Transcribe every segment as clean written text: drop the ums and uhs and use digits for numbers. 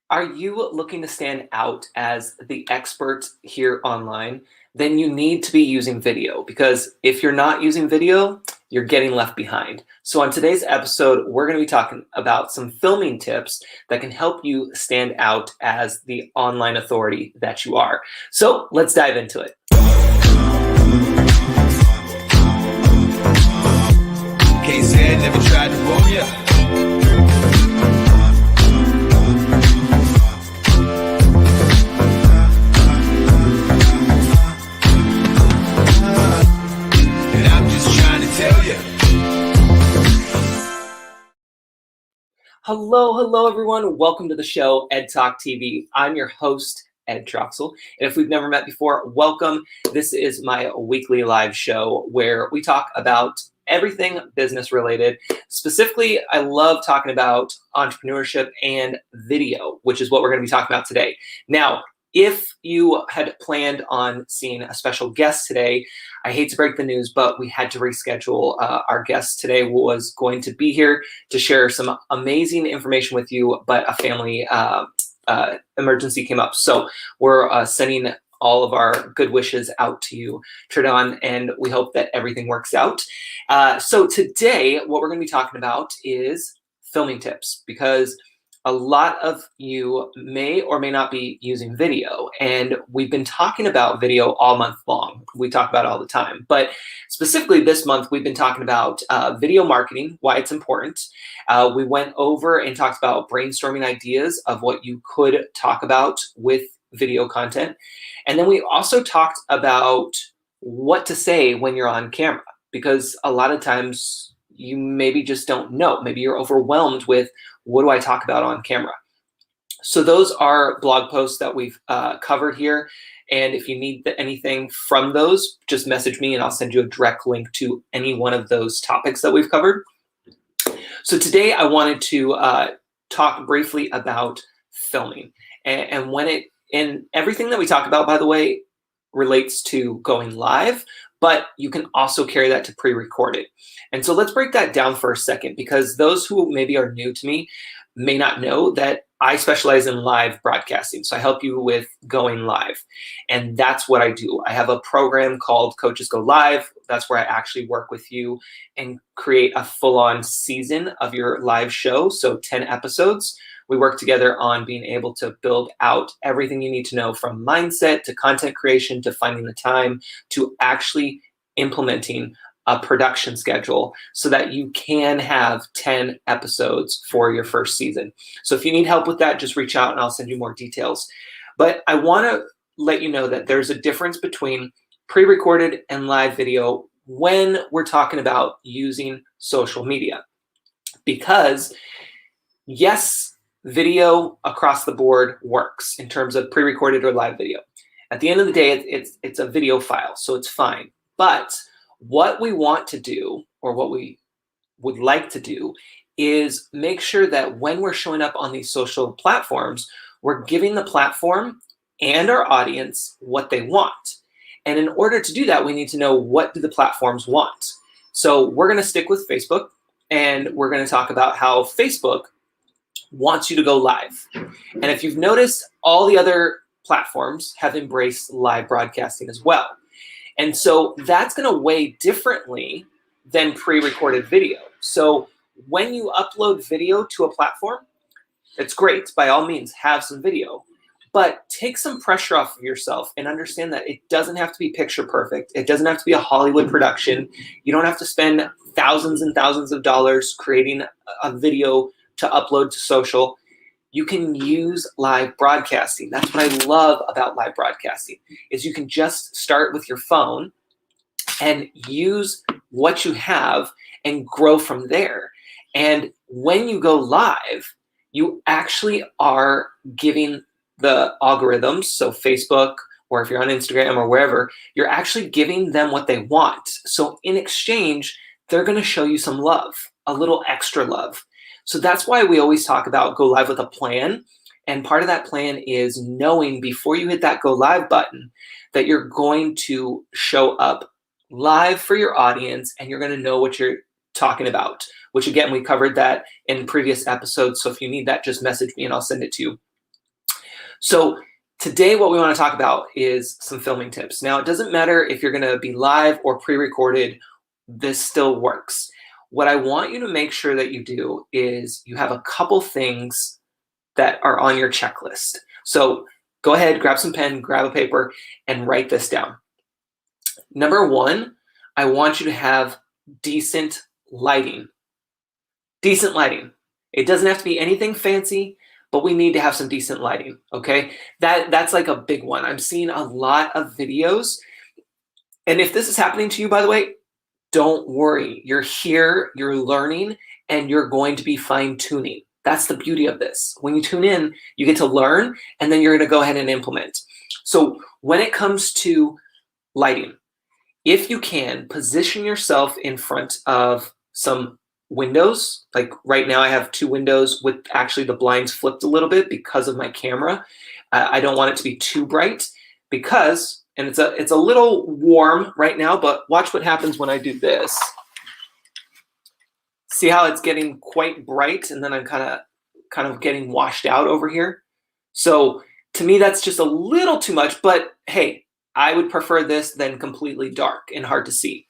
Are you looking to stand out as the expert here online? Then you need to be using video, because if you're not using video, you're getting left behind. So on today's episode, we're going to be talking about some filming tips that can help you stand out as the online authority that you are. So let's dive into it. Can't say I never tried to roll ya. And I'm just trying to tell ya. Hello, everyone. Welcome to the show, Ed Talk TV. I'm your host, Ed Troxel. And if we've never met before, welcome. This is my weekly live show where we talk about everything business related. Specifically, I love talking about entrepreneurship and video, which is what we're going to be talking about today. Now, if you had planned on seeing a special guest today, I hate to break the news, but we had to reschedule. Our guest today was going to be here to share some amazing information with you, but a family emergency came up. So we're sending all of our good wishes out to you, Tridon, and we hope that everything works out. So today, what we're going to be talking about is filming tips, because a lot of you may or may not be using video, and we've been talking about video all month long. We talk about it all the time, but specifically this month, we've been talking about video marketing, why it's important. We went over and talked about brainstorming ideas of what you could talk about with video content. And then we also talked about what to say when you're on camera, because a lot of times you maybe just don't know. Maybe you're overwhelmed with, what do I talk about on camera? So those are blog posts that we've covered here. And if you need anything from those, just message me and I'll send you a direct link to any one of those topics that we've covered. So today I wanted to talk briefly about filming, and everything that we talk about, by the way, relates to going live, but you can also carry that to pre-recorded. And so let's break that down for a second, because those who maybe are new to me may not know that I specialize in live broadcasting. So I help you with going live. And that's what I do. I have a program called Coaches Go Live. That's where I actually work with you and create a full-on season of your live show. So 10 episodes. We work together on being able to build out everything you need to know, from mindset to content creation to finding the time to actually implementing a production schedule so that you can have 10 episodes for your first season. So if you need help with that, just reach out and I'll send you more details. But I want to let you know that there's a difference between pre-recorded and live video when we're talking about using social media. Because yes, video across the board works in terms of pre-recorded or live video. At the end of the day, it's a video file, so it's fine. But what we want to do, or what we would like to do, is make sure that when we're showing up on these social platforms, we're giving the platform and our audience what they want. And in order to do that, we need to know, what do the platforms want? So we're going to stick with Facebook, and we're going to talk about how Facebook wants you to go live. And if you've noticed, all the other platforms have embraced live broadcasting as well. And so that's going to weigh differently than pre-recorded video. So when you upload video to a platform, it's great. By all means, have some video. But take some pressure off of yourself and understand that it doesn't have to be picture perfect. It doesn't have to be a Hollywood production. You don't have to spend thousands and thousands of dollars creating a video to upload to social. You can use live broadcasting. That's what I love about live broadcasting, is you can just start with your phone and use what you have and grow from there. And when you go live, you actually are giving the algorithms, so Facebook, or if you're on Instagram or wherever, you're actually giving them what they want. So in exchange, they're going to show you some love, a little extra love. So that's why we always talk about go live with a plan. And part of that plan is knowing before you hit that go live button that you're going to show up live for your audience, and you're going to know what you're talking about, which again, we covered that in previous episodes. So if you need that, just message me and I'll send it to you. So today what we want to talk about is some filming tips. Now, it doesn't matter if you're going to be live or pre-recorded, this still works. What I want you to make sure that you do is you have a couple things that are on your checklist. So go ahead, grab some pen, grab a paper, and write this down. Number one, I want you to have decent lighting. Decent lighting. It doesn't have to be anything fancy, but we need to have some decent lighting, okay? That's like a big one. I'm seeing a lot of videos, and if this is happening to you, by the way, don't worry. You're here, you're learning, and you're going to be fine-tuning. That's the beauty of this. When you tune in, you get to learn, and then you're going to go ahead and implement. So when it comes to lighting, if you can, position yourself in front of some windows. Like right now I have two windows with actually the blinds flipped a little bit because of my camera. I don't want it to be too bright because, and it's a little warm right now, but watch what happens when I do this. See how it's getting quite bright, and then I'm kind of getting washed out over here. So to me, that's just a little too much, but hey, I would prefer this than completely dark and hard to see.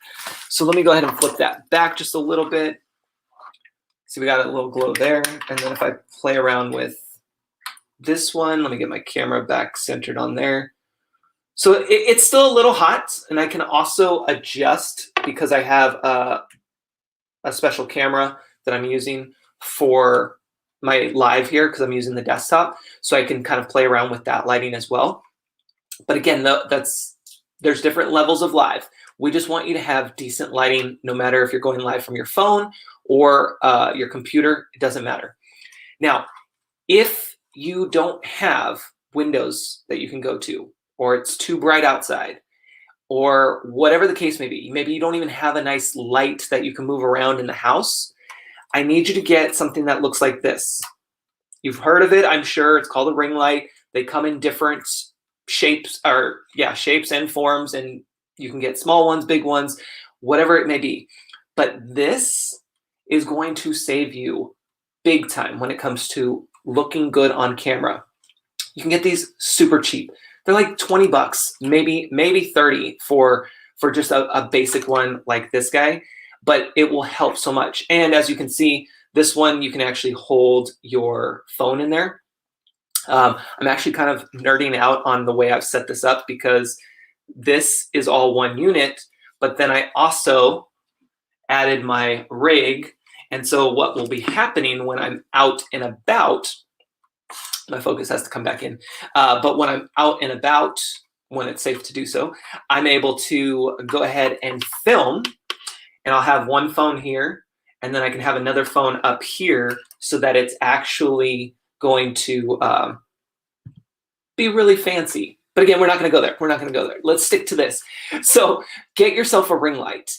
So let me go ahead and flip that back just a little bit. See, we got a little glow there. And then if I play around with this one, let me get my camera back centered on there. So it's still a little hot, and I can also adjust because I have a special camera that I'm using for my live here because I'm using the desktop. So I can kind of play around with that lighting as well. But again, there's different levels of live. We just want you to have decent lighting, no matter if you're going live from your phone or your computer, it doesn't matter. Now, if you don't have windows that you can go to, or it's too bright outside, or whatever the case may be, maybe you don't even have a nice light that you can move around in the house, I need you to get something that looks like this. You've heard of it, I'm sure. It's called a ring light. They come in different shapes and forms, and you can get small ones, big ones, whatever it may be. But this is going to save you big time when it comes to looking good on camera. You can get these super cheap. They're like 20 bucks, maybe 30 for just a basic one like this guy, but it will help so much. And as you can see, this one, you can actually hold your phone in there. I'm actually kind of nerding out on the way I've set this up because this is all one unit, but then I also added my rig. And so what will be happening when I'm out and about, my focus has to come back in, but when I'm out and about, when it's safe to do so, I'm able to go ahead and film, and I'll have one phone here, and then I can have another phone up here so that it's actually going to be really fancy. But again, we're not going to go there. We're not going to go there. Let's stick to this. So get yourself a ring light.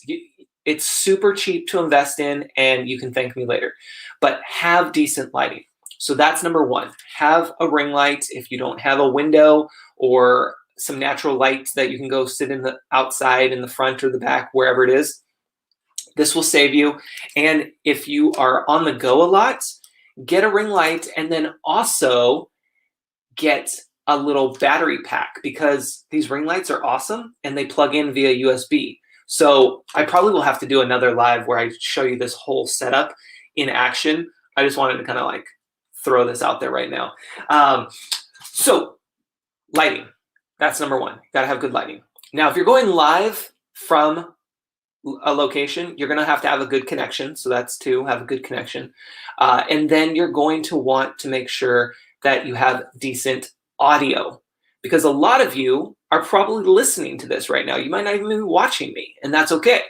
It's super cheap to invest in, and you can thank me later. But have decent lighting. So that's number one. Have a ring light. If you don't have a window or some natural light that you can go sit in the outside, in the front or the back, wherever it is, this will save you. And if you are on the go a lot, get a ring light, and then also get a little battery pack, because these ring lights are awesome and they plug in via USB. So I probably will have to do another live where I show you this whole setup in action. I just wanted to kind of like throw this out there right now. So lighting, that's number one. Gotta have good lighting. Now, if you're going live from a location, you're gonna have to have a good connection. So that's two, have a good connection. And then you're going to want to make sure that you have decent audio, because a lot of you are probably listening to this right now. You might not even be watching me, and that's okay,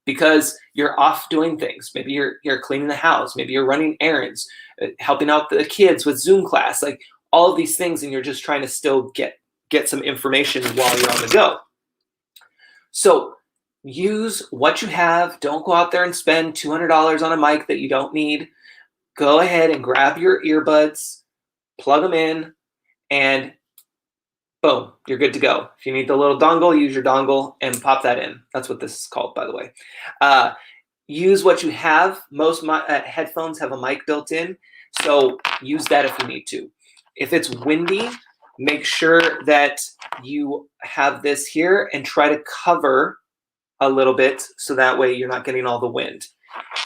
because you're off doing things. Maybe you're cleaning the house, maybe you're running errands, helping out the kids with Zoom class, like all of these things, and you're just trying to still get some information while you're on the go. So use what you have. Don't go out there and spend $200 on a mic that you don't need. Go ahead and grab your earbuds, plug them in, and boom, you're good to go. If you need the little dongle, use your dongle and pop that in. That's what this is called, by the way. Use what you have. Most headphones have a mic built in, so use that if you need to. If it's windy, make sure that you have this here and try to cover a little bit so that way you're not getting all the wind.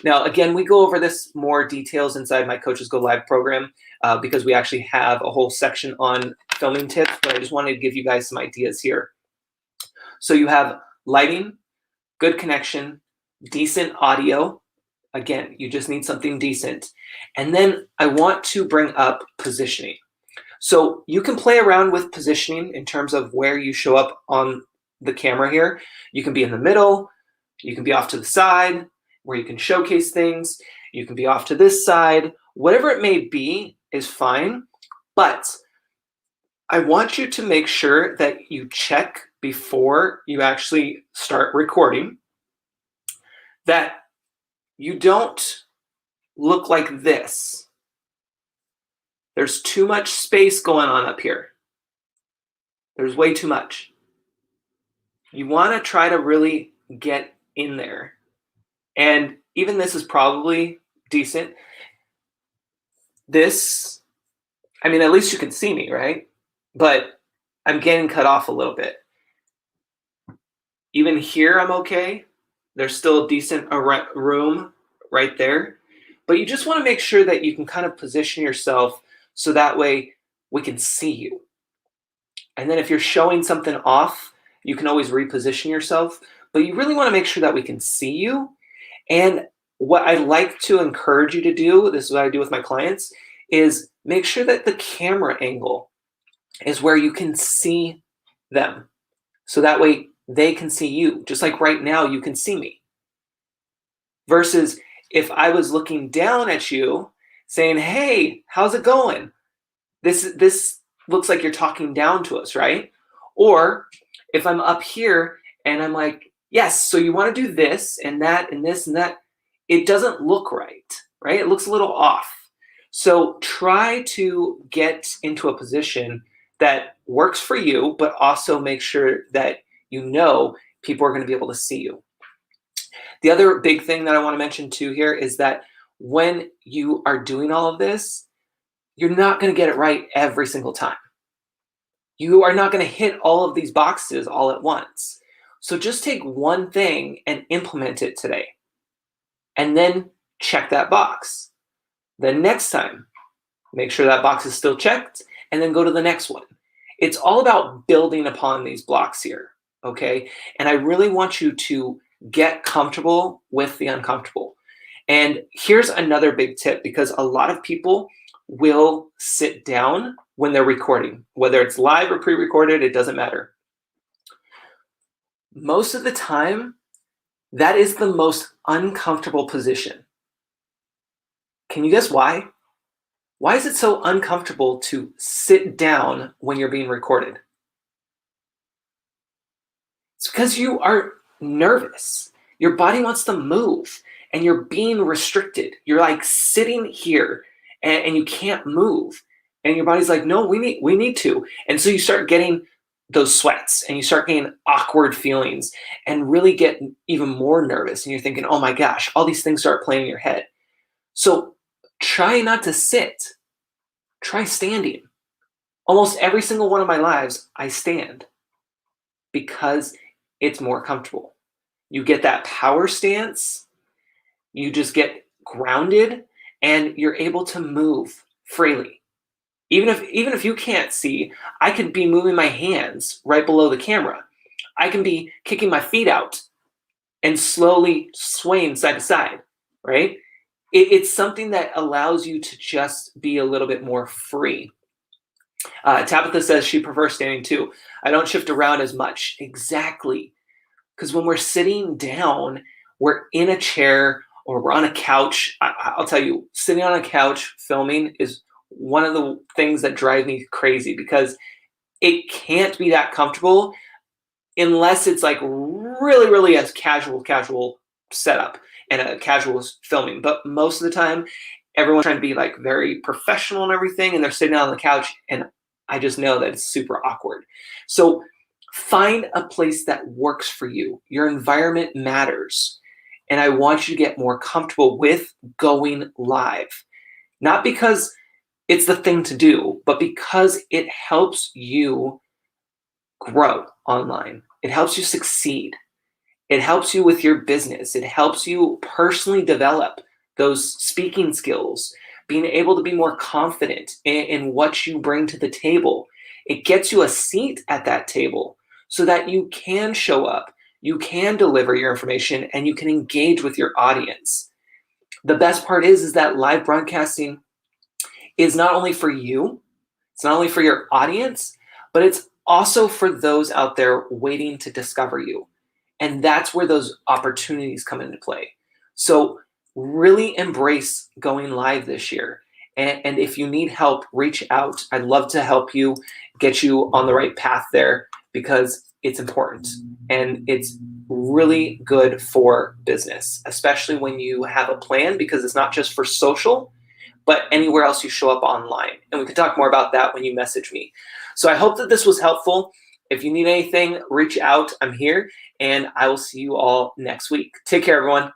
Now, again, we go over this more details inside my Coaches Go Live program because we actually have a whole section on filming tips, but I just wanted to give you guys some ideas here. So you have lighting, good connection, decent audio. Again, you just need something decent. And then I want to bring up positioning. So you can play around with positioning in terms of where you show up on the camera here. You can be in the middle, you can be off to the side where you can showcase things, you can be off to this side, whatever it may be is fine. But I want you to make sure that you check before you actually start recording that you don't look like this. There's too much space going on up here. There's way too much. You want to try to really get in there. And even this is probably decent. This, I mean, at least you can see me, right? But I'm getting cut off a little bit. Even here, I'm okay. There's still a decent room right there. But you just want to make sure that you can kind of position yourself so that way we can see you. And then if you're showing something off, you can always reposition yourself. But you really want to make sure that we can see you. And what I like to encourage you to do, this is what I do with my clients, is make sure that the camera angle is where you can see them. So that way they can see you. Just like right now, you can see me. Versus if I was looking down at you saying, hey, how's it going? This looks like you're talking down to us, right? Or if I'm up here and I'm like, yes, so you want to do this and that and this and that, it doesn't look right? It looks a little off. So try to get into a position that works for you, but also make sure that you know people are going to be able to see you. The other big thing that I want to mention too here is that when you are doing all of this, you're not going to get it right every single time. You are not going to hit all of these boxes all at once. So just take one thing and implement it today. And then check that box. The next time, make sure that box is still checked, and then go to the next one. It's all about building upon these blocks here, okay? And I really want you to get comfortable with the uncomfortable. And here's another big tip, because a lot of people will sit down when they're recording, whether it's live or pre-recorded, it doesn't matter. Most of the time, that is the most uncomfortable position. Can you guess why? Why is it so uncomfortable to sit down when you're being recorded? It's because you are nervous. Your body wants to move and you're being restricted. You're like sitting here and you can't move. And your body's like, no, we need to. And so you start getting those sweats and you start getting awkward feelings and really get even more nervous. And you're thinking, oh my gosh, all these things start playing in your head. So try not to sit. Try standing. Almost every single one of my lives, I stand because it's more comfortable. You get that power stance. You just get grounded and you're able to move freely. Even if you can't see, I could be moving my hands right below the camera. I can be kicking my feet out and slowly swaying side to side, right? It's something that allows you to just be a little bit more free. Tabitha says she prefers standing too. I don't shift around as much. Exactly. Because when we're sitting down, we're in a chair or we're on a couch. I'll tell you, sitting on a couch filming is one of the things that drive me crazy because it can't be that comfortable unless it's like really, really a casual setup and a casual filming. But most of the time, everyone's trying to be like very professional and everything, and they're sitting on the couch, and I just know that it's super awkward. So find a place that works for you. Your environment matters. And I want you to get more comfortable with going live. Not because it's the thing to do, but because it helps you grow online, it helps you succeed, it helps you with your business, it helps you personally develop those speaking skills, being able to be more confident in what you bring to the table. It gets you a seat at that table so that you can show up, you can deliver your information, and you can engage with your audience. The best part is that live broadcasting is not only for you, it's not only for your audience, but it's also for those out there waiting to discover you. And that's where those opportunities come into play. So really embrace going live this year. And if you need help, reach out. I'd love to help you, get you on the right path there, because it's important and it's really good for business, especially when you have a plan, because it's not just for social, but anywhere else you show up online. And we can talk more about that when you message me. So I hope that this was helpful. If you need anything, reach out. I'm here, and I will see you all next week. Take care, everyone.